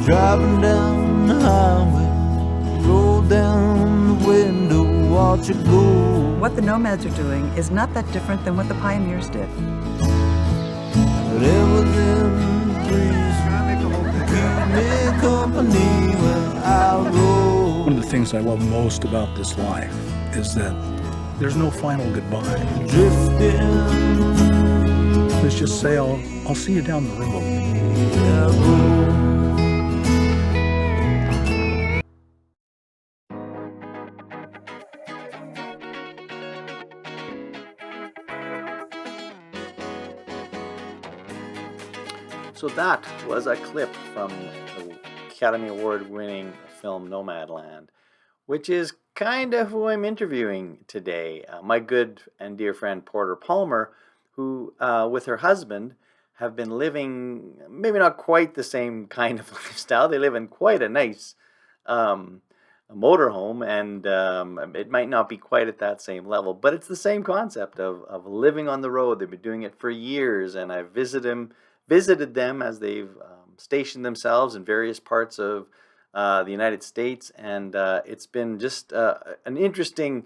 Driving down the highway, roll down the window, watch it go. What the nomads are doing is not that different than what the pioneers did. Whatever them trees keep me company when I roll. One of the things I love most about this life is that there's no final goodbye. Drifting, Let's just say I'll see you down the road. I roll. So that was a clip from the Academy Award-winning film Nomadland, which is kind of who I'm interviewing today. My good and dear friend Porter Palmer, who, with her husband, have been living maybe not quite the same kind of lifestyle. They live in quite a nice motorhome, and it might not be quite at that same level, but it's the same concept of living on the road. They've been doing it for years, and I've visited them as they've stationed themselves in various parts of the United States, and it's been just an interesting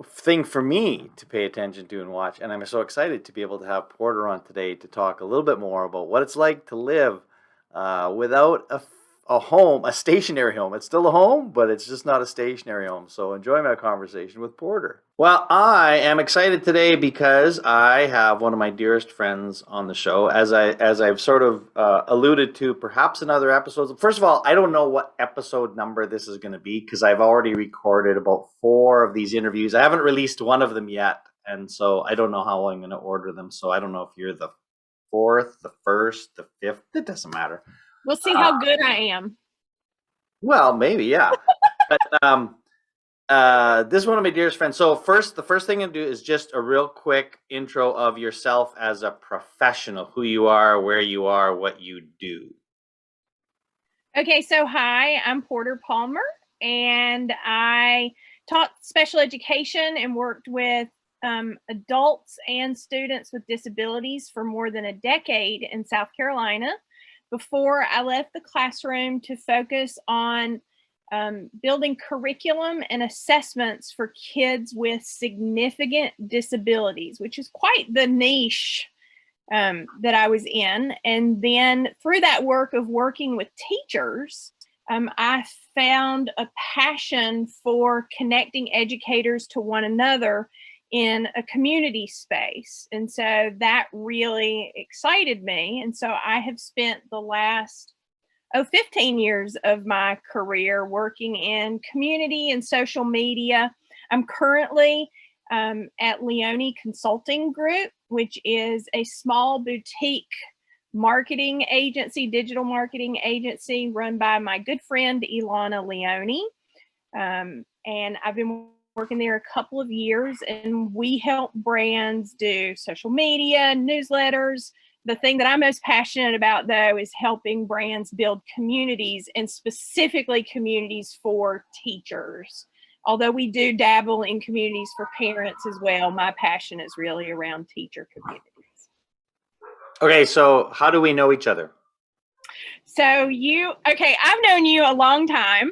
thing for me to pay attention to and watch. And I'm so excited to be able to have Porter on today to talk a little bit more about what it's like to live without a home, a stationary home. It's still a home, but it's just not a stationary home. So enjoy my conversation with Porter. Well, I am excited today because I have one of my dearest friends on the show, as I've sort of alluded to perhaps in other episodes. First of all, I don't know what episode number this is going to be because I've already recorded about 4 of these interviews. I haven't released one of them yet, and so I don't know how I'm going to order them. So I don't know if you're the 4th, the 1st, the 5th. It doesn't matter. We'll see how good I am. Well, maybe, yeah. But this is one of my dearest friends. So the first thing to do is just a real quick intro of yourself as a professional, who you are, where you are, what you do. Okay, so hi, I'm Porter Palmer, and I taught special education and worked with adults and students with disabilities for more than a decade in South Carolina before I left the classroom to focus on building curriculum and assessments for kids with significant disabilities, which is quite the niche that I was in. And then through that work of working with teachers, I found a passion for connecting educators to one another in a community space. And so that really excited me. And so I have spent the last 15 years of my career working in community and social media. I'm currently at Leone Consulting Group, which is a small boutique marketing agency, digital marketing agency run by my good friend Ilana Leone. And I've been working there a couple of years, and we help brands do social media, newsletters. The thing that I'm most passionate about, though, is helping brands build communities, and specifically communities for teachers. Although we do dabble in communities for parents as well, my passion is really around teacher communities. Okay, so how do we know each other? So I've known you a long time.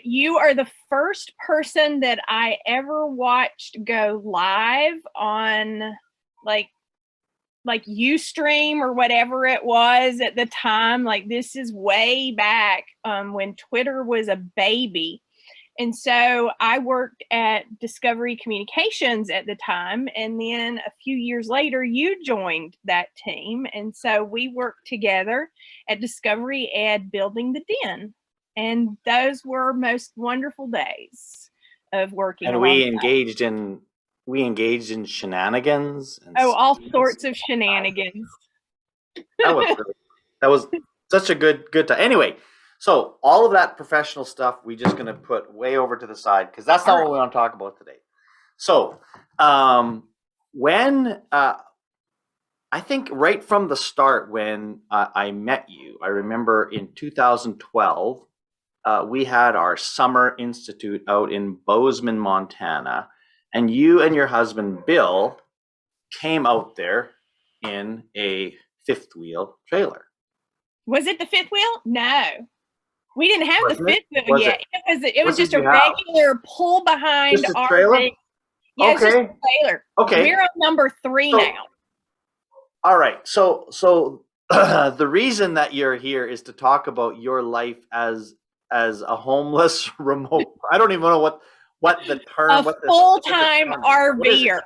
You are the first person that I ever watched go live on like Ustream or whatever it was at the time. Like, this is way back when Twitter was a baby. And so I worked at Discovery Communications at the time. And then a few years later, you joined that team. And so we worked together at Discovery Ed building the Den. And those were most wonderful days of working. And we engaged in shenanigans. And all sorts of shenanigans. That was such a good time. Anyway, so all of that professional stuff, we're just going to put way over to the side because that's not what we want to talk about today. So when I think right from the start when I met you, I remember in 2012, we had our summer institute out in Bozeman, Montana, and you and your husband, Bill, came out there in a fifth wheel trailer. Was it the fifth wheel? No. We didn't have the Wasn't it? fifth wheel Was yet. It was What did just a you have? regular pull behind Just a trailer? RV. Yeah, it's just a trailer. Okay. We're on number 3 now. All right. So the reason that you're here is to talk about your life as a homeless remote. I don't even know what the term. A full-time RVer.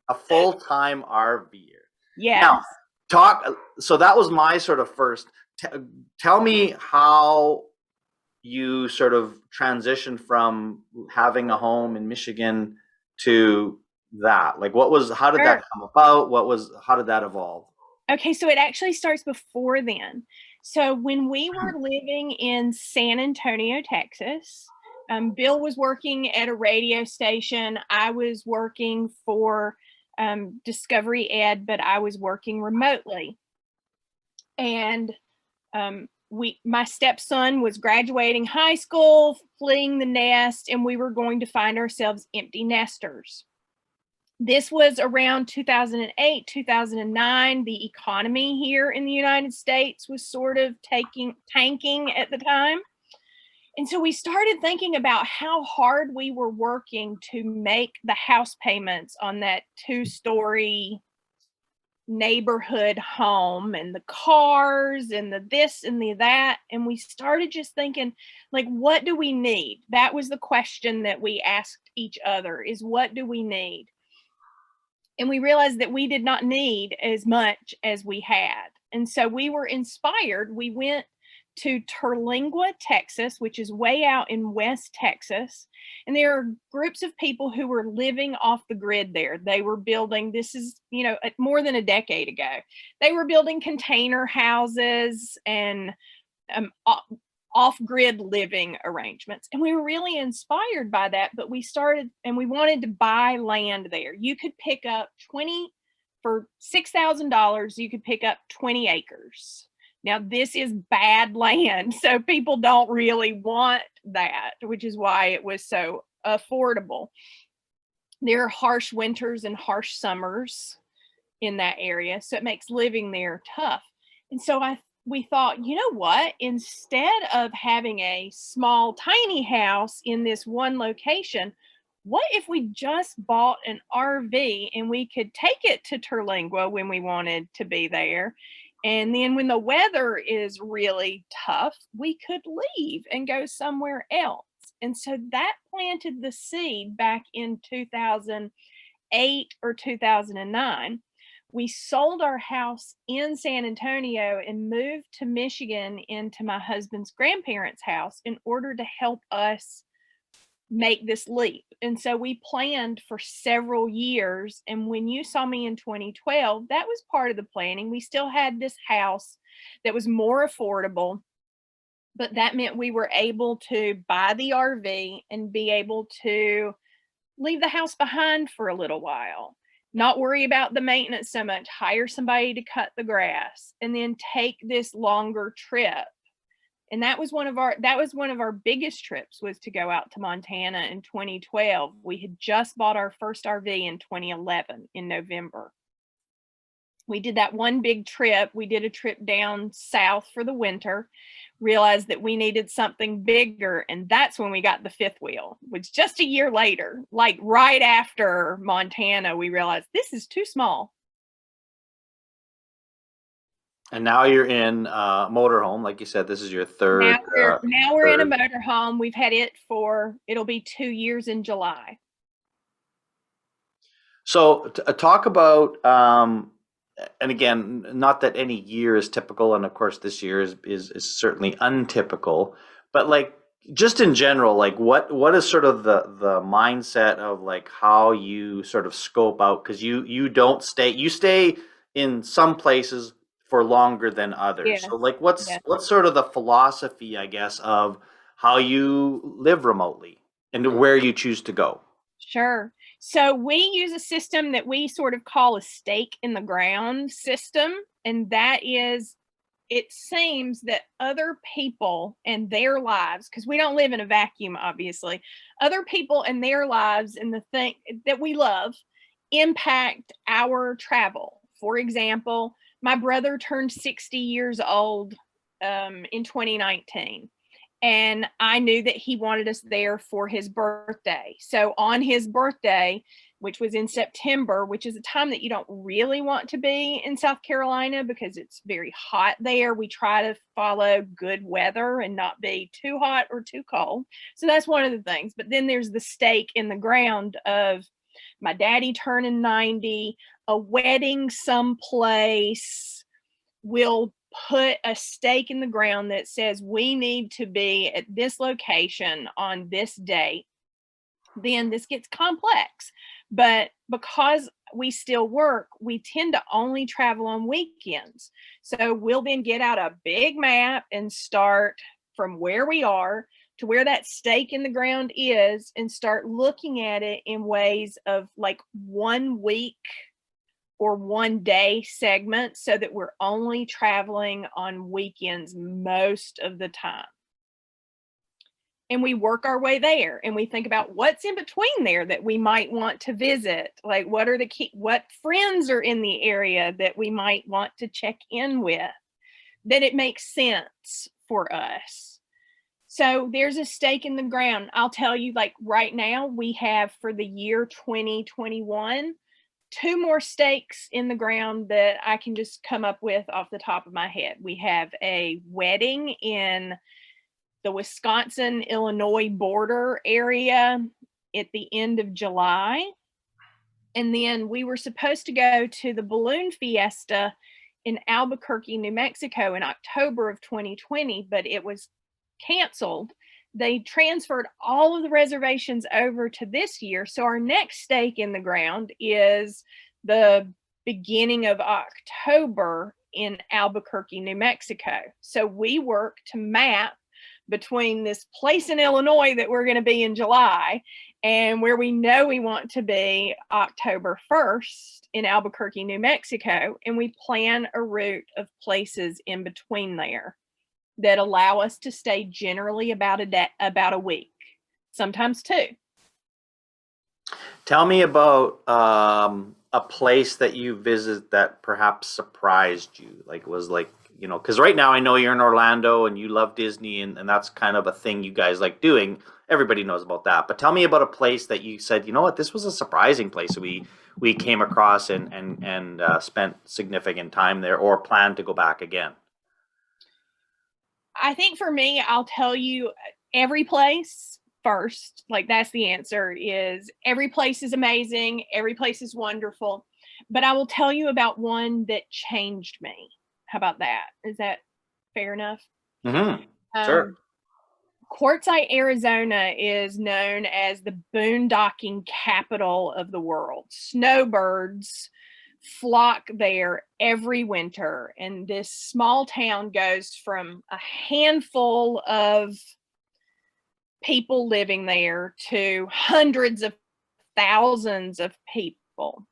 A full-time RVer. Yes. Now, so that was my sort of first. Tell me how you sort of transitioned from having a home in Michigan to that. Like, how did that come about? How did that evolve? Okay, so it actually starts before then. So when we were living in San Antonio, Texas, Bill was working at a radio station. I was working for Discovery Ed, but I was working remotely. And my stepson was graduating high school, fleeing the nest, and we were going to find ourselves empty nesters. This was around 2008, 2009. The economy here in the United States was sort of tanking at the time. And so we started thinking about how hard we were working to make the house payments on that 2-story neighborhood home, and the cars and the this and the that. And we started just thinking, like, what do we need? That was the question that we asked each other, is what do we need? And we realized that we did not need as much as we had. And so we were inspired. We went to Terlingua, Texas, which is way out in West Texas. And there are groups of people who were living off the grid there. They were building, this is, more than a decade ago, they were building container houses and off-grid living arrangements. And we were really inspired by that, but we wanted to buy land there. You could pick up for $6,000, you could pick up 20 acres. Now, this is bad land, so people don't really want that, which is why it was so affordable. There are harsh winters and harsh summers in that area, so it makes living there tough. And so we thought, you know what, instead of having a small, tiny house in this one location, what if we just bought an RV and we could take it to Terlingua when we wanted to be there? And then when the weather is really tough, we could leave and go somewhere else. And so that planted the seed back in 2008 or 2009. We sold our house in San Antonio and moved to Michigan into my husband's grandparents' house in order to help us make this leap. And so we planned for several years. And when you saw me in 2012, that was part of the planning. We still had this house that was more affordable, but that meant we were able to buy the RV and be able to leave the house behind for a little while, not worry about the maintenance so much, hire somebody to cut the grass, and then take this longer trip. And that was one of our biggest trips, was to go out to Montana in 2012. We had just bought our first RV in 2011 in November. We did that one big trip. We did a trip down south for the winter, realized that we needed something bigger. And that's when we got the fifth wheel, which just a year later, like right after Montana, we realized this is too small. And now you're in a motorhome, like you said. This is your third. Now we're in a motorhome. We've had it it'll be 2 years in July. So talk about, and again, not that any year is typical, and of course this year is certainly untypical, but like just in general, like what is sort of the mindset of like how you sort of scope out, because you stay in some places for longer than others. Yeah. So like what's sort of the philosophy, I guess, of how you live remotely and where you choose to go? Sure. So we use a system that we sort of call a stake in the ground system. And that is, it seems that other people and their lives, because we don't live in a vacuum, obviously, other people and their lives and the thing that we love impact our travel. For example, my brother turned 60 years old in 2019. And I knew that he wanted us there for his birthday. So on his birthday, which was in September, which is a time that you don't really want to be in South Carolina because it's very hot there. We try to follow good weather and not be too hot or too cold. So that's one of the things. But then there's the stake in the ground of my daddy turning 90, a wedding someplace. We'll put a stake in the ground that says we need to be at this location on this date. Then this gets complex. But because we still work, we tend to only travel on weekends. So we'll then get out a big map and start from where we are to where that stake in the ground is and start looking at it in ways of like 1 week or 1 day segments so that we're only traveling on weekends most of the time. And we work our way there and we think about what's in between there that we might want to visit. Like what friends are in the area that we might want to check in with, that it makes sense for us. So there's a stake in the ground. I'll tell you, like right now we have for the year 2021, 2 more stakes in the ground that I can just come up with off the top of my head. We have a wedding in the Wisconsin-Illinois border area at the end of July. And then we were supposed to go to the balloon fiesta in Albuquerque, New Mexico in October of 2020, but it was canceled. They transferred all of the reservations over to this year. So our next stake in the ground is the beginning of October in Albuquerque, New Mexico. So we work to map between this place in Illinois that we're going to be in July and where we know we want to be October 1st in Albuquerque, New Mexico. And we plan a route of places in between there that allow us to stay generally about a week, sometimes 2. Tell me about a place that you visited that perhaps surprised you, because right now I know you're in Orlando and you love Disney and that's kind of a thing you guys like doing. Everybody knows about that. But tell me about a place that you said, you know what, this was a surprising place we came across and spent significant time there or plan to go back again. I think for me, I'll tell you every place first. Like that's the answer, is every place is amazing. Every place is wonderful. But I will tell you about one that changed me. How about that? Is that fair enough? Mm-hmm. Sure. Quartzsite, Arizona is known as the boondocking capital of the world. Snowbirds flock there every winter, and this small town goes from a handful of people living there to hundreds of thousands of people.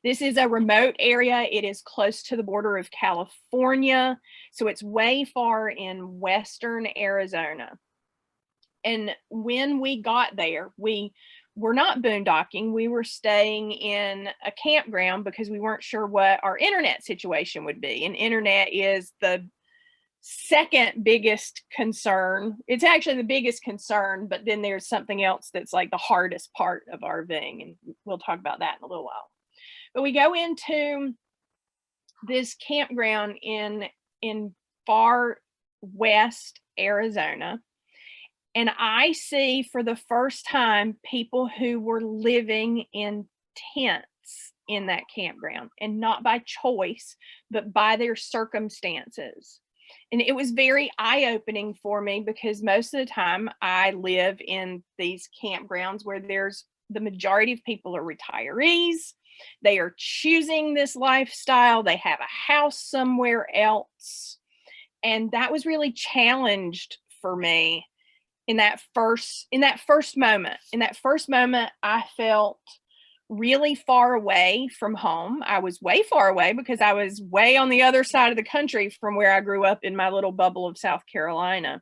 This is a remote area. It is close to the border of California, so it's way far in western Arizona. And when we got there, we were not boondocking. We were staying in a campground because we weren't sure what our internet situation would be. And internet is the second biggest concern. It's actually the biggest concern, but then there's something else that's like the hardest part of RVing, and we'll talk about that in a little while. But we go into this campground in far west Arizona, and I see for the first time people who were living in tents in that campground, and not by choice, but by their circumstances. And it was very eye-opening for me because most of the time I live in these campgrounds where the majority of people are retirees. They are choosing this lifestyle. They have a house somewhere else. And that was really challenged for me in that first moment. In that first moment, I felt really far away from home. I was way far away because I was way on the other side of the country from where I grew up in my little bubble of South Carolina.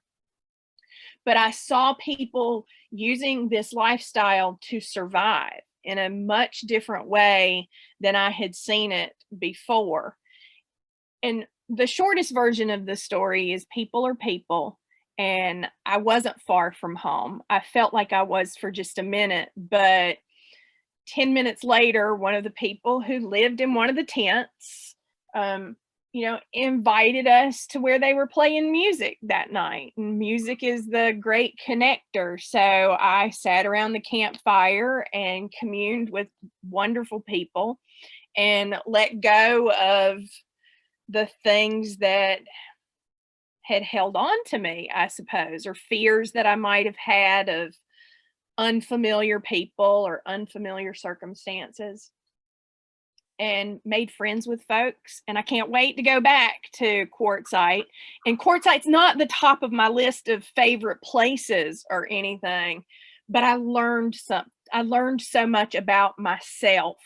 But I saw people using this lifestyle to survive. in a much different way than I had seen it before. And the shortest version of the story is people are people. And I wasn't far from home. I felt like I was for just a minute, but 10 minutes later, one of the people who lived in one of the tents, invited us to where they were playing music that night. And music is the great connector. So I sat around the campfire and communed with wonderful people and let go of the things that had held on to me, I suppose, or fears that I might have had of unfamiliar people or unfamiliar circumstances, and made friends with folks. And I can't wait to go back to Quartzsite. And Quartzsite's not the top of my list of favorite places or anything, but I learned so much about myself,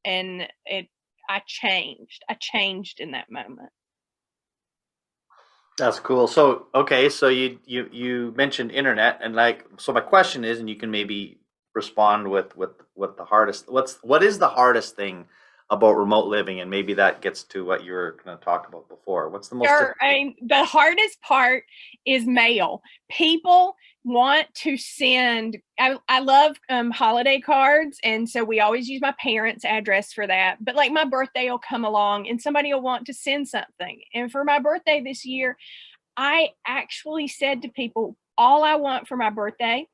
and I changed in that moment. That's cool. So, okay, so you mentioned internet, and so my question is, and you can maybe respond with what the hardest what is the hardest thing about remote living, and maybe that gets to what you were going to talk about before. What's the most Sure. I mean, the hardest part is mail. People want to send. I love holiday cards, and so we always use my parents' address for that. But like my birthday will come along, and somebody will want to send something. And for my birthday this year, I actually said to people, all I want for my birthday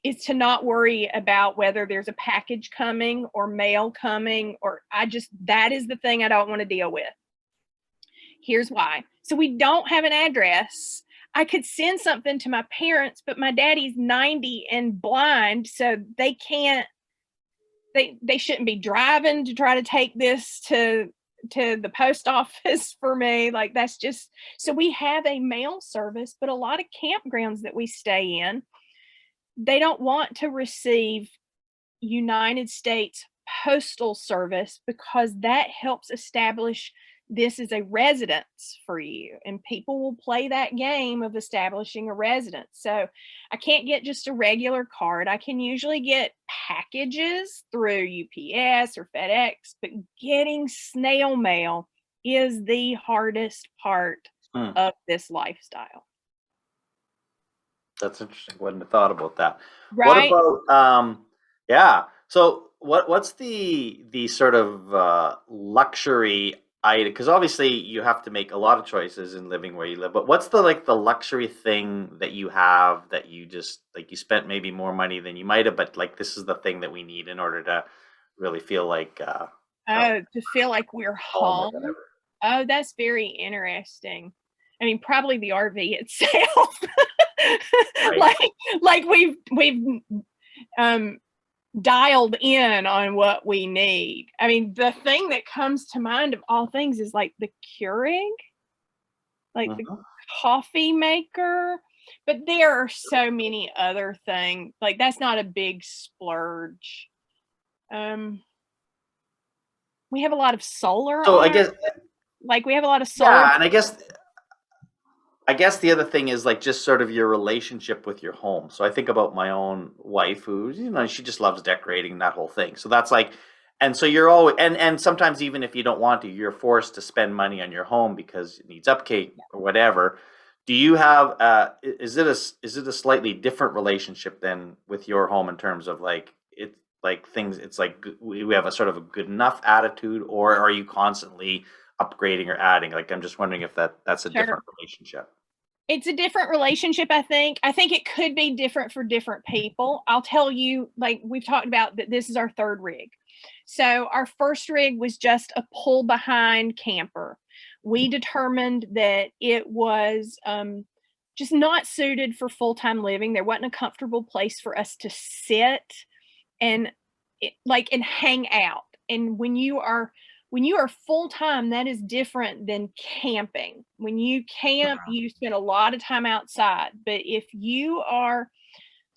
is to not worry about whether there's a package coming or mail coming, or that is the thing I don't want to deal with. Here's why. So we don't have an address. I could send something to my parents, but my daddy's 90 and blind, so they shouldn't be driving to try to take this to the post office for me. Like, that's just, so we have a mail service, but a lot of campgrounds that we stay in, they don't want to receive United States Postal Service because that helps establish this is a residence for you, and people will play that game of establishing a residence. So I can't get just a regular card. I can usually get packages through UPS or FedEx, but getting snail mail is the hardest part of this lifestyle. That's interesting. Wouldn't have thought about that. Right? What about yeah. So what's the sort of luxury item? Because obviously you have to make a lot of choices in living where you live. But what's the luxury thing that you have that you just you spent maybe more money than you might have, but this is the thing that we need in order to really feel like to feel like we're home. Oh, that's very interesting. I mean, probably the RV itself. Right. like we've dialed in on what we need. I mean, the thing that comes to mind of all things is the Keurig, the coffee maker. But there are so many other things. That's not a big splurge. We have a lot of solar. So I guess we have a lot of solar. Yeah, and I guess the other thing is just sort of your relationship with your home. So I think about my own wife, who she just loves decorating, that whole thing. So that's and so you're always and sometimes even if you don't want to, you're forced to spend money on your home because it needs upkeep or whatever. Do you have is it a slightly different relationship than with your home in terms of things? It's we have a sort of a good enough attitude, or are you constantly upgrading or adding? I'm just wondering if that's a different relationship. It's a different relationship, I think. I think it could be different for different people. I'll tell you, we've talked about that this is our third rig. So our first rig was just a pull behind camper. We determined that it was just not suited for full-time living. There wasn't a comfortable place for us to sit and and hang out. And when you are full-time, that is different than camping. When you camp, you spend a lot of time outside. But if you are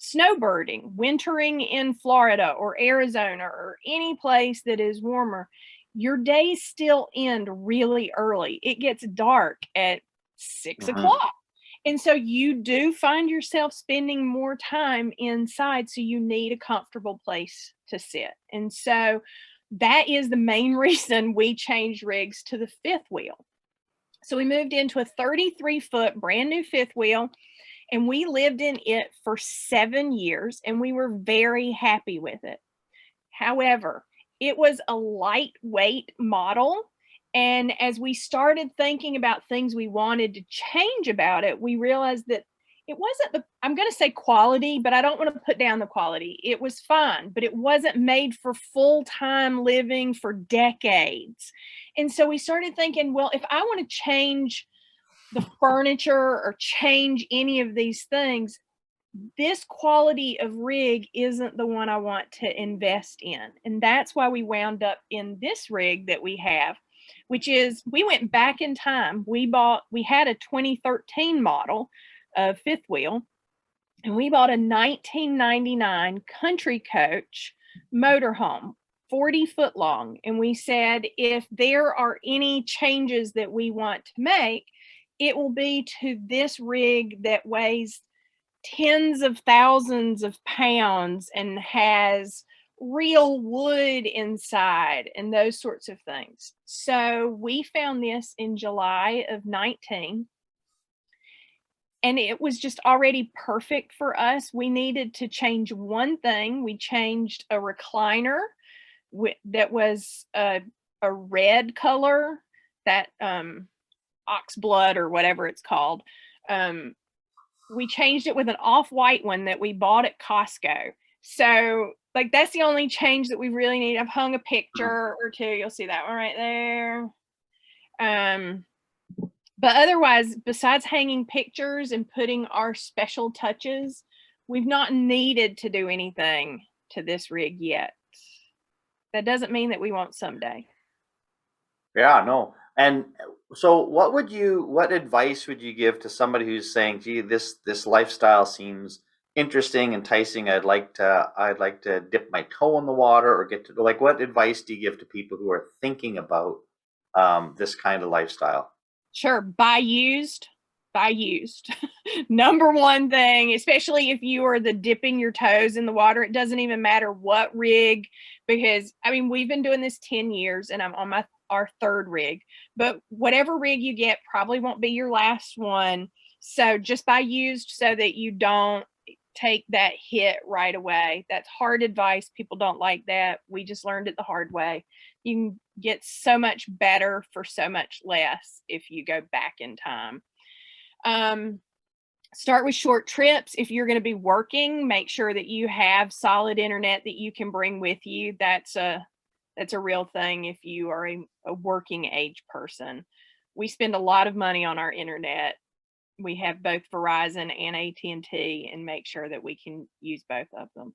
snowbirding, wintering in Florida or Arizona or any place that is warmer, your days still end really early. It gets dark at 6 o'clock. And so you do find yourself spending more time inside, so you need a comfortable place to sit. And so that is the main reason we changed rigs to the fifth wheel. So we moved into a 33-foot brand new fifth wheel, and we lived in it for 7 years, and we were very happy with it. However, it was a lightweight model. And as we started thinking about things we wanted to change about it, we realized that it wasn't I'm going to say quality, but I don't want to put down the quality. It was fine, but it wasn't made for full-time living for decades. And so we started thinking, well, if I want to change the furniture or change any of these things, this quality of rig isn't the one I want to invest in. And that's why we wound up in this rig that we have, which is, we went back in time. We had a 2013 model of fifth wheel, and we bought a 1999 Country Coach motorhome, 40 foot long. And we said, if there are any changes that we want to make, it will be to this rig that weighs tens of thousands of pounds and has real wood inside and those sorts of things. So we found this in July of 19, and it was just already perfect for us. We needed to change one thing. We changed a recliner that was a red color, that ox blood or whatever it's called. We changed it with an off-white one that we bought at Costco. So like, that's the only change that we really need. I've hung a picture or two. You'll see that one right there. But otherwise, besides hanging pictures and putting our special touches, we've not needed to do anything to this rig yet. That doesn't mean that we won't someday. Yeah, no. And so what advice would you give to somebody who's saying, gee, this lifestyle seems interesting, enticing. I'd like to dip my toe in the water or get to, like, what advice do you give to people who are thinking about this kind of lifestyle? Sure. Buy used. Number one thing, especially if you are the dipping your toes in the water, it doesn't even matter what rig, because I mean, we've been doing this 10 years and I'm on our third rig, but whatever rig you get probably won't be your last one. So just buy used so that you don't take that hit right away. That's hard advice. People don't like that. We just learned it the hard way. You can get so much better for so much less if you go back in time. Start with short trips. If you're going to be working, make sure that you have solid internet that you can bring with you. That's a real thing if you are a working age person. We spend a lot of money on our internet. We have both Verizon and AT&T, and make sure that we can use both of them.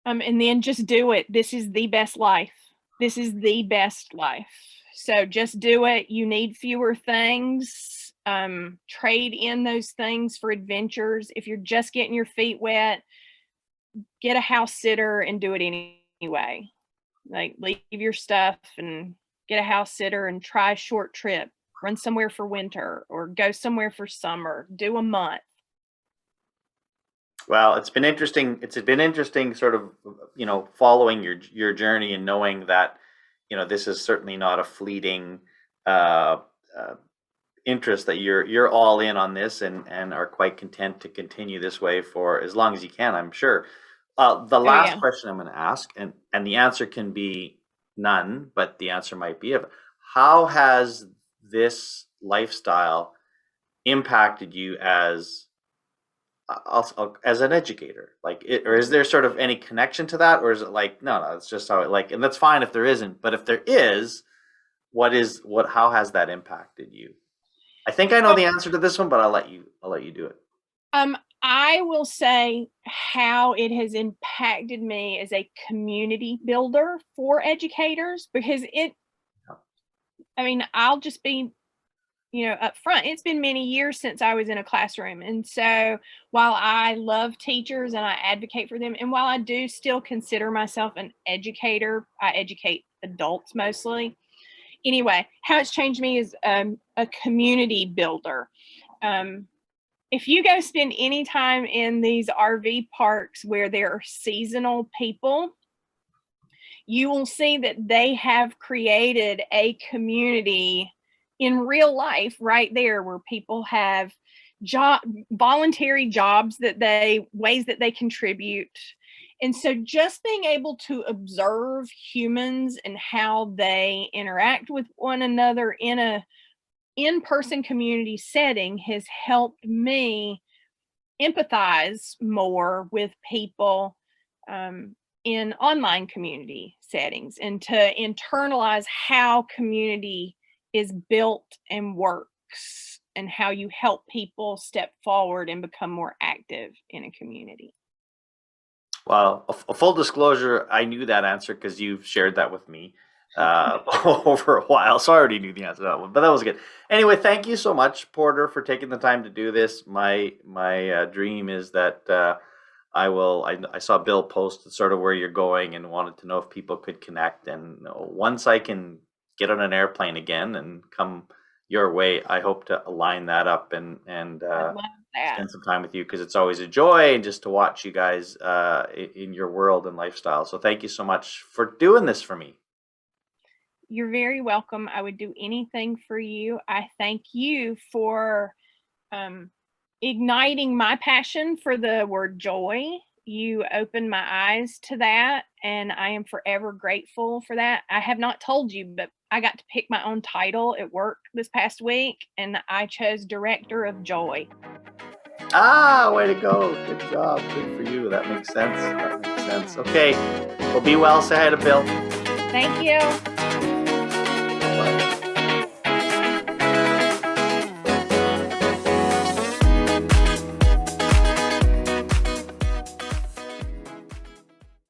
And then just do it. This is the best life. This is the best life. So just do it. You need fewer things. Trade in those things for adventures. If you're just getting your feet wet, get a house sitter and do it anyway. Like, leave your stuff and get a house sitter and try a short trip. Run somewhere for winter or go somewhere for summer. Do a month. Well, it's been interesting. It's been interesting sort of, following your journey and knowing that, this is certainly not a fleeting interest, that you're all in on this and are quite content to continue this way for as long as you can, I'm sure. The last question I'm going to ask, and the answer can be none, but the answer might be of how has this lifestyle impacted you as an educator? Or is there sort of any connection to that, or is it like, no, it's just how it, and that's fine if there isn't, but if there is, how has that impacted you? I think I know the answer to this one, but I'll let you do it. I will say how it has impacted me as a community builder for educators, because I'll just be, up front. It's been many years since I was in a classroom. And so while I love teachers and I advocate for them, and while I do still consider myself an educator, I educate adults mostly. Anyway, how it's changed me is a community builder. If you go spend any time in these RV parks where there are seasonal people, you will see that they have created a community in real life right there, where people have voluntary jobs, ways that they contribute. And so just being able to observe humans and how they interact with one another in a in-person community setting has helped me empathize more with people in online community settings, and to internalize how community is built and works, and how you help people step forward and become more active in a community. Well, a full disclosure, I knew that answer because you've shared that with me over a while. So I already knew the answer to that one, but that was good. Anyway, thank you so much, Porter, for taking the time to do this. My dream is that I saw Bill post sort of where you're going and wanted to know if people could connect. And once I can get on an airplane again and come your way, I hope to line that up and I love that. spend some time with you, because it's always a joy just to watch you guys in your world and lifestyle. So thank you so much for doing this for me. You're very welcome. I would do anything for you. I thank you for igniting my passion for the word joy. You opened my eyes to that, and I am forever grateful for that. I have not told you, but I got to pick my own title at work this past week, and I chose Director of Joy. Ah, way to go. Good job. Good for you. That makes sense. Okay. Well, be well. Say hi to Bill. Thank you.